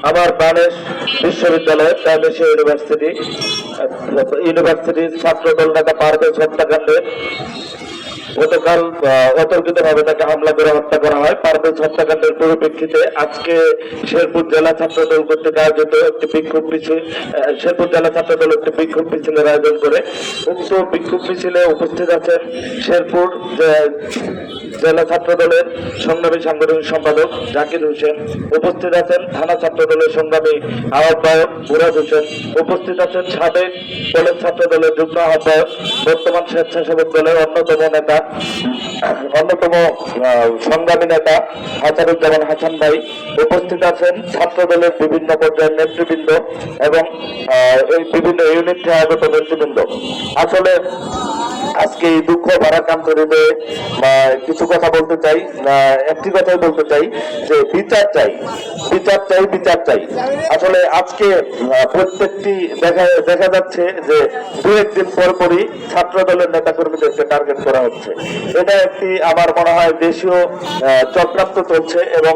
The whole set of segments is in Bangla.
আমার বাংলাদেশ বিশ্ববিদ্যালয় প্রাইমেসি ইউনিভার্সিটির ছাত্রদল নেতা পারভেজ হত্যাকাণ্ডে গতকাল অতর্কিতভাবে তাকে হামলা করে হত্যা করা হয়। পারভেজ হত্যাকাণ্ডের পরিপ্রেক্ষিতে আজকে শেরপুর জেলা ছাত্রদল কর্তৃক আয়োজিত একটি বিক্ষোভ মিছিল, শেরপুর জেলা ছাত্রদল একটি বিক্ষোভ মিছিলের আয়োজন করে। উক্ত বিক্ষোভ মিছিলে উপস্থিত আছেন শেরপুর জেলা ছাত্রদলের সংগ্রামী সাংগঠনিক সম্পাদক জাকির হোসেন, উপস্থিত আছেন থানা ছাত্রদলের সংগ্রামী আহ্বায়ক মুরাদ হোসেন, উপস্থিত আছেন সাবেক কলেজ ছাত্রদলের যুগ্ম আহ্বায়ক, বর্তমান স্বেচ্ছাসেবক দলের অন্যতম সংগ্রামী নেতা হাসানুজ্জামান হাসান ভাই, উপস্থিত আছেন ছাত্রদলের বিভিন্ন পর্যায়ের নেতৃবৃন্দ এবং এই বিভিন্ন ইউনিট থেকে আগত নেতৃবৃন্দ। আসলে আজকে এই দুঃখ ভারাক্রান্ত হৃদয়ে কিছু কথা বলতে চাই। একটি কথাই বলতে চাই যে বিচার চাই, বিচার চাই, বিচার চাই। আসলে আজকে প্রত্যেকটি দেখা যাচ্ছে যে দু একদিন পরপরই ছাত্র দলের নেতা কর্মীদেরকে টার্গেট করা হচ্ছে। এটা একটি আমার মনে হয় দেশীয় চক্রান্ত চলছে এবং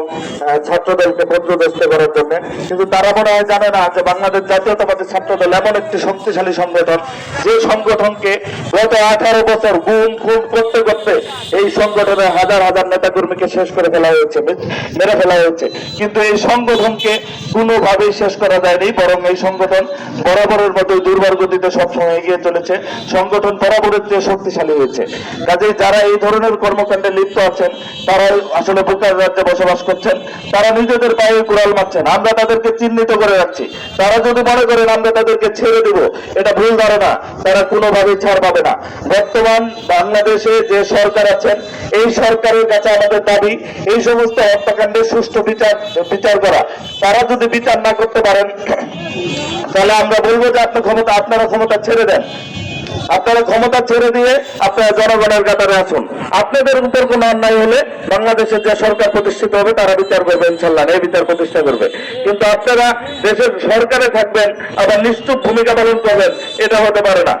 ছাত্র দলকে পর্যদস্ত করার জন্য। কিন্তু তারা মনে হয় জানে না যে বাংলাদেশ জাতীয়তাবাদী ছাত্র দল এমন একটি শক্তিশালী সংগঠন, যে সংগঠনকে গত 18 বছর গুম খুন করতে করতে এই সংগঠনের হাজার হাজার নেতা কর্মীকে শেষ করে ফেলা হয়েছে, মেরে ফেলা হয়েছে। কিন্তু এই সংগঠনকে কোনোভাবেই শেষ করা যায়নি, বরং এই সংগঠন বরাবরের মতো দুর্বার গতিতে সবসময় এগিয়ে চলেছে। সংগঠন বরাবরের চেয়ে শক্তিশালী হয়েছে। কাজেই যারা এই ধরনের কর্মকাণ্ডে লিপ্ত আছেন তারা আসলে বোকার রাজ্যে বসবাস করছেন, তারা নিজেদের পায়ে কুড়াল মারছেন। আমরা তাদেরকে চিহ্নিত করে রাখছি। তারা যদি মনে করেন আমরা তাদেরকে ছেড়ে দেব, এটা ভুল ধারণা। তারা কোনোভাবেই ছাড় পাবে না। বর্তমান বাংলাদেশে যে সরকার আছেন, এই সরকারের কাছে আমাদের দাবি এই সমস্ত হত্যাকাণ্ডের সুষ্ঠু বিচার করা। তারা যদি বিচার না করতে পারেন তাহলে আমরা বলবো যে আপনারা ক্ষমতা ছেড়ে দেন। আপনারা ক্ষমতা ছেড়ে দিয়ে আপনারা জনগণের কাতারে আসুন। আপনাদের উপর কোনো অন্যায় হলে বাংলাদেশের যে সরকার প্রতিষ্ঠিত হবে তারা বিচার করবে, ইনশাল্লাহ এই বিচার প্রতিষ্ঠা করবে। কিন্তু আপনারা দেশের সরকারে থাকবেন আবার নিশ্চুপ ভূমিকা পালন করবেন, এটা হতে পারে না।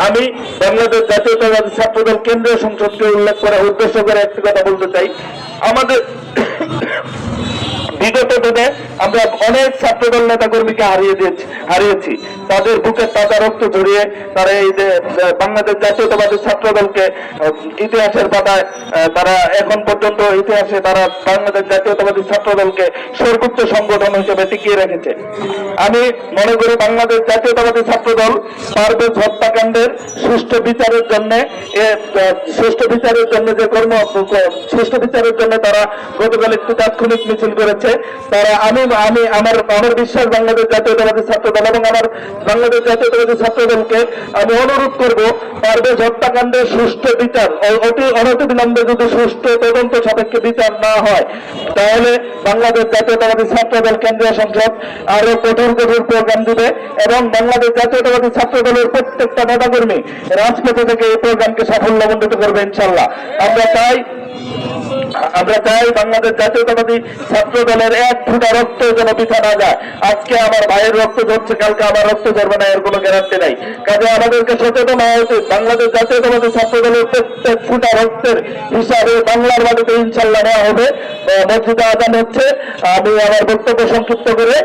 আমি বাংলাদেশ জাতীয়তাবাদী ছাত্রদল কেন্দ্রীয় সংসদকে উদ্দেশ্য করে একটি কথা বলতে চাই। আমাদের বিগত দিনে আমরা অনেক ছাত্রদল নেতা কর্মীকে হারিয়েছি। তাদের বুকের তাজা রক্ত ঝরিয়ে তারা এই যে বাংলাদেশ জাতীয়তাবাদী ছাত্রদলকে ইতিহাসের পাতায় তারা এখন পর্যন্ত ইতিহাসে তারা বাংলাদেশ জাতীয়তাবাদী ছাত্রদলকে সর্বোচ্চ সংগঠন হিসেবে টিকিয়ে রেখেছে। আমি মনে করি বাংলাদেশ জাতীয়তাবাদী ছাত্রদল পারভেজ হত্যাকাণ্ডের সুষ্ঠু বিচারের জন্য সুষ্ঠু বিচারের জন্য তারা গতকাল একটি তাৎক্ষণিক মিছিল করেছে। তারা আমার বিশ্বাস বাংলাদেশ জাতীয়তাবাদী ছাত্রদল এবং আমার বাংলাদেশ জাতীয়তাবাদী ছাত্রদলকে আমি অনুরোধ করব, পারভেজ হত্যাকাণ্ডের সুষ্ঠু বিচার অনতিবিলম্বে যদি সুষ্ঠু তদন্ত সাপেক্ষে বিচার না হয় তাহলে বাংলাদেশ জাতীয়তাবাদী ছাত্রদল কেন্দ্রীয় সংসদ আরো কঠোর প্রোগ্রাম দিবে এবং বাংলাদেশ জাতীয়তাবাদী ছাত্রদলের প্রত্যেকটা নেতাকর্মী রাজপথে থেকে এই প্রোগ্রামকে সাফল্যমণ্ডিত করবে ইনশাল্লাহ। আমরা চাই বাংলাদেশ জাতীয়তাবাদী ছাত্র দলের এক ফোঁটা রক্ত যেন পিছা না যায়। আজকে আমার ভাইয়ের রক্ত ঝরছে, কালকে আমার রক্ত ঝরবে না, এর কোনো গ্যারান্টি নাই। কাজে আমাদেরকে সচেতন হওয়া উচিত। বাংলাদেশ জাতীয়তাবাদী ছাত্র দলের প্রত্যেক ফোঁটা রক্তের হিসাবে বাংলার মাটিতে ইনশাল্লাহ নেওয়া হবে। মসজিদে আজান হচ্ছে। আমি আমার বক্তব্য সংক্ষিপ্ত করে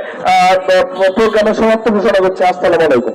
প্রোগ্রামের সমাপ্তি ঘোষণা করছি। আসসালামু আলাইকুম।